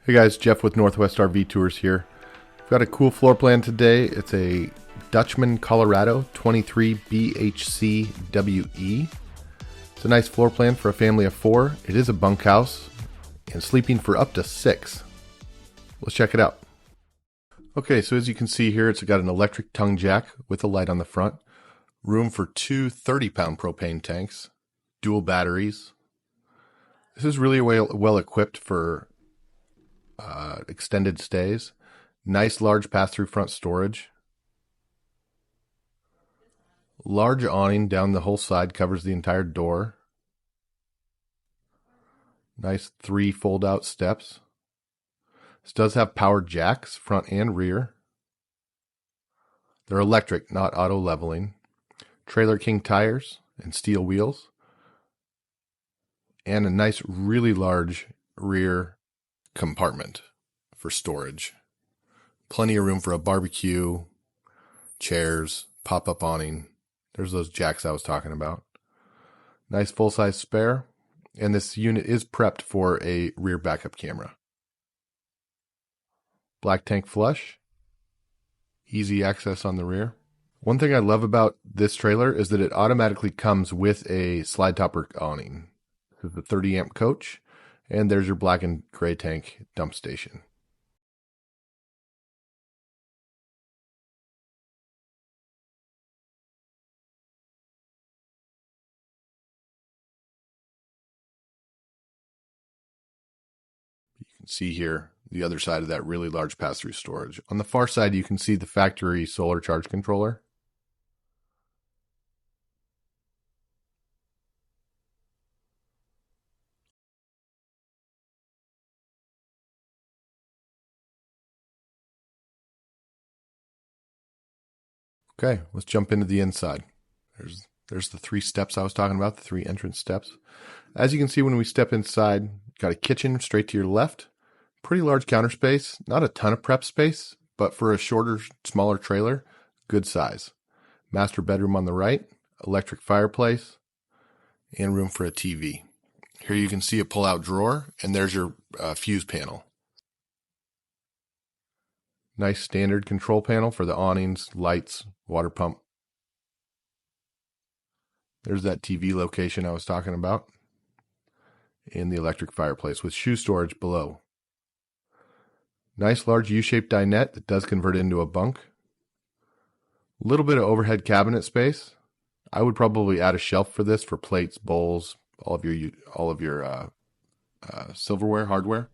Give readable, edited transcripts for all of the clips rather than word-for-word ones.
Hey guys, Jeff with Northwest RV Tours here. I've got a cool floor plan today. It's a Dutchmen Colorado 23BHCWE. It's a nice floor plan for a family of 4. It is a bunkhouse and sleeping for up to 6. Let's check it out. Okay, so as you can see here, it's got an electric tongue jack with a light on the front, room for 2 30-pound propane tanks, dual batteries. This is really well equipped for extended stays. Nice large pass-through front storage. Large awning down the whole side, covers the entire door. Nice 3 fold-out steps. This does have powered jacks, front and rear. They're electric, not auto leveling. Trailer King tires and steel wheels. And a nice, really large rear compartment for storage. Plenty of room for a barbecue, chairs, pop-up awning. There's those jacks I was talking about. Nice full-size spare. And this unit is prepped for a rear backup camera. Black tank flush. Easy access on the rear. One thing I love about this trailer is that it automatically comes with a slide topper awning. This is the 30 amp coach. And there's your black and gray tank dump station. You can see here the other side of that really large pass-through storage. On the far side, you can see the factory solar charge controller. Okay, let's jump into the inside. There's the 3 steps I was talking about, the 3 entrance steps. As you can see when we step inside, got a kitchen straight to your left. Pretty large counter space, not a ton of prep space, but for a shorter, smaller trailer, good size. Master bedroom on the right, electric fireplace, and room for a TV. Here you can see a pull-out drawer, and there's your fuse panel. Nice standard control panel for the awnings, lights, water pump. There's that TV location I was talking about. And the electric fireplace with shoe storage below. Nice large U-shaped dinette that does convert into a bunk. A little bit of overhead cabinet space. I would probably add a shelf for this for plates, bowls, all of your silverware, hardware.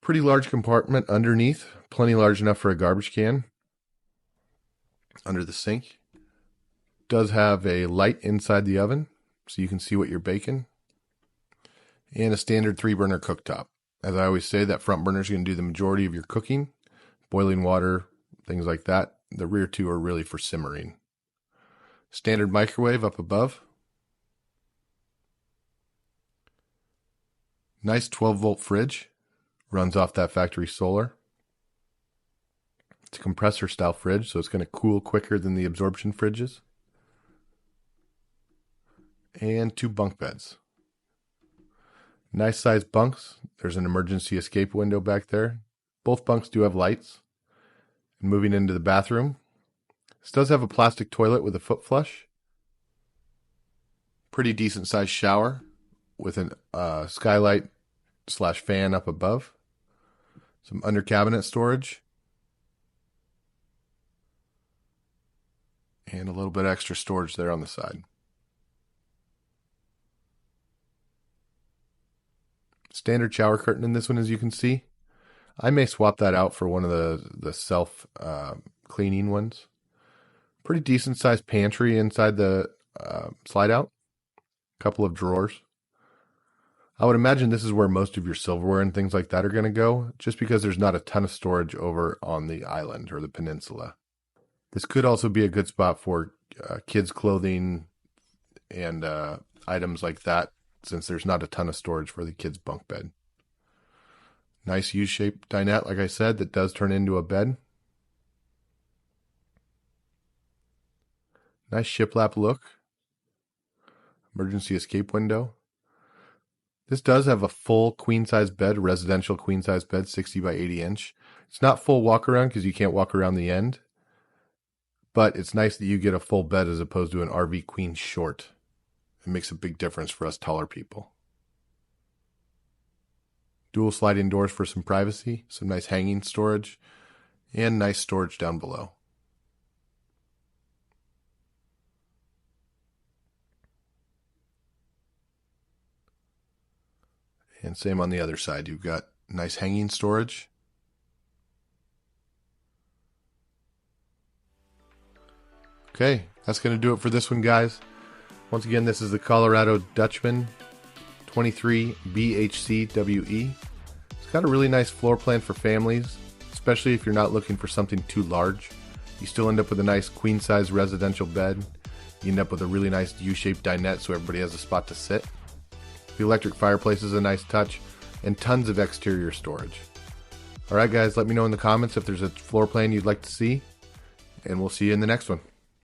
Pretty large compartment underneath, plenty large enough for a garbage can. Under the sink. Does have a light inside the oven, so you can see what you're baking. And a standard 3-burner cooktop. As I always say, that front burner is going to do the majority of your cooking. Boiling water, things like that. The rear 2 are really for simmering. Standard microwave up above. Nice 12-volt fridge. Runs off that factory solar. It's a compressor style fridge, so it's going to cool quicker than the absorption fridges. And 2 bunk beds. Nice sized bunks. There's an emergency escape window back there. Both bunks do have lights. And moving into the bathroom. This does have a plastic toilet with a foot flush. Pretty decent sized shower with a skylight / fan up above. Some under cabinet storage. And a little bit extra storage there on the side. Standard shower curtain in this one, as you can see. I may swap that out for one of the self cleaning ones. Pretty decent sized pantry inside the slide out. Couple of drawers. I would imagine this is where most of your silverware and things like that are going to go, just because there's not a ton of storage over on the island or the peninsula. This could also be a good spot for kids' clothing and items like that, since there's not a ton of storage for the kids' bunk bed. Nice U-shaped dinette, like I said, that does turn into a bed. Nice shiplap look. Emergency escape window. This does have a full queen size bed, residential queen size bed, 60 by 80 inch. It's not full walk around because you can't walk around the end, but it's nice that you get a full bed as opposed to an RV queen short. It makes a big difference for us taller people. Dual sliding doors for some privacy, some nice hanging storage, and nice storage down below. And same on the other side. You've got nice hanging storage. Okay, that's going to do it for this one, guys. Once again, this is the Colorado Dutchmen 23BHCWE. It's got a really nice floor plan for families, especially if you're not looking for something too large. You still end up with a nice queen size residential bed. You end up with a really nice U-shaped dinette so everybody has a spot to sit. The electric fireplace is a nice touch, and tons of exterior storage. Alright guys, let me know in the comments if there's a floor plan you'd like to see, and we'll see you in the next one.